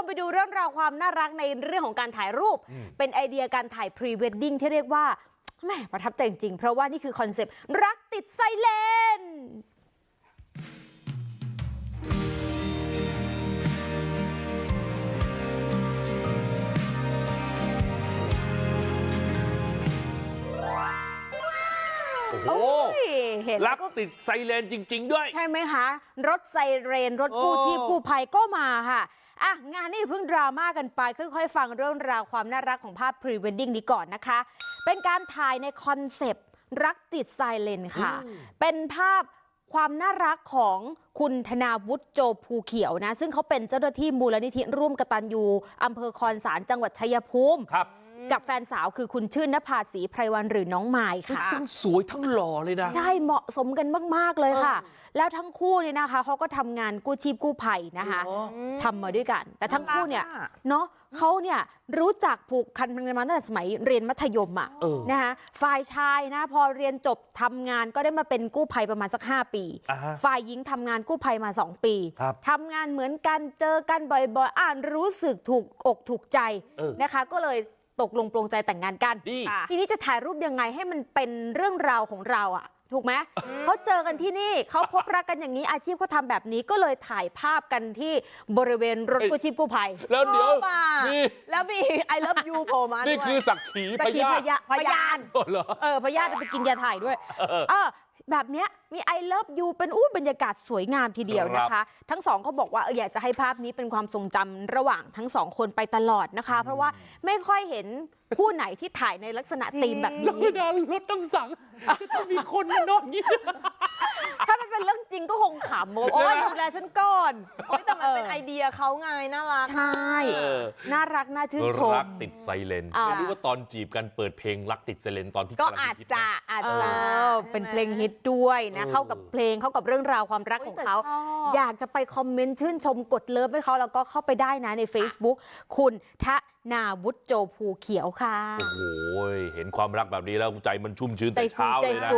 มไปดูเรื่องราวความน่ารักในเรื่องของการถ่ายรูปเป็นไอเดียการถ่ายพรีเวดดิ้งที่เรียกว่าแหมประทับใจจริงๆเพราะว่านี่คือคอนเซปต์รักติดไซเลนโอ้โหเห็น รักติดไซเรนจริงๆด้วยใช่ไหมคะรถไซเรนรถกู้ชีพกู้ภัยก็มาค่ะงานนี้เพิ่งดราม่ากันไปค่อยๆฟังเรื่องราวความน่ารักของภาพพรีเวดดิ้งนี้ก่อนนะคะเป็นการถ่ายในคอนเซปต์รักติดไซเลนค่ะเป็นภาพความน่ารักของคุณธนาวุฒิโจภูเขียวนะซึ่งเขาเป็นเจ้าหน้าที่มูลนิธิร่วมกตัญญูอำเภอคอนสารจังหวัดชัยภูมิกับแฟนสาวคือคุณชื่นนภาศรีไพรวันหรือน้องไมค์ค่ะทั้งสวยทั้งหล่อเลยนะใช่เหมาะสมกันมากๆเลยค่ะแล้วทั้งคู่เนี่ยนะคะเขาก็ทำงานกู้ชีพกู้ภัยนะคะทำมาด้วยกันแต่ทั้งคู่เนี่ยเนาะเขาเนี่ยรู้จักผูกพันกันมาตั้งแต่สมัยเรียนมัธยมอ่ะนะคะฝ่ายชายนะพอเรียนจบทำงานก็ได้มาเป็นกู้ภัยประมาณสัก5 ปีฝ่ายหญิงทำงานกู้ภัยมา2 ปีทำงานเหมือนกันเจอกันบ่อยๆรู้สึกถูกอกถูกใจนะคะก็เลยตกลงปลงใจแต่งงานกันทีนี้จะถ่ายรูปยังไงให้มันเป็นเรื่องราวของเราอ่ะถูกไหมเขาเจอกันที่นี่เขาพบรักกันอย่างนี้อาชีพเขาทำแบบนี้ก็เลยถ่ายภาพกันที่บริเวณรถกู้ชีพกู้ภัยแล้วเดี๋ยวแล้วมี I love you โผล่มานี่คือสักขีพยานพยานจะไปกินยาถ่ายด้วยแบบเนี้ยมี I love you เป็นบรรยากาศสวยงามทีเดียวนะคะทั้งสองเขาบอกว่าอยากจะให้ภาพนี้เป็นความทรงจำระหว่างทั้งสองคนไปตลอดนะคะเพราะว่าไม่ค่อยเห็นคู่ไหนที่ถ่ายในลักษณะธีมแบบนี้รถต้องสั่งจะมีคนมานอนอย่างนี้ถ้ามันเป็นเรื่องจริงก็คงขำโอ้ยดูแลฉันก่อนแต่มันเป็นไอเดียเขาไงน่ารักใช่น่ารักน่าชื่นชมรักติดไซเลนไม่รู้ว่าตอนจีบกันเปิดเพลงรักติดไซเลนตอนที่ก็อาจจะเป็นเพลงฮิตด้วยนะเข้ากับเพลงเข้ากับเรื่องราวความรักของเขาอยากจะไปคอมเมนต์ชื่นชมกดเลิฟให้เขาแล้วก็เข้าไปได้นะใน Facebook คุณธนาวุฒิโจภูเขียวค่ะโอ้โหเห็นความรักแบบนี้แล้วใจมันชุ่มชื้นแต่เช้าเลยนะ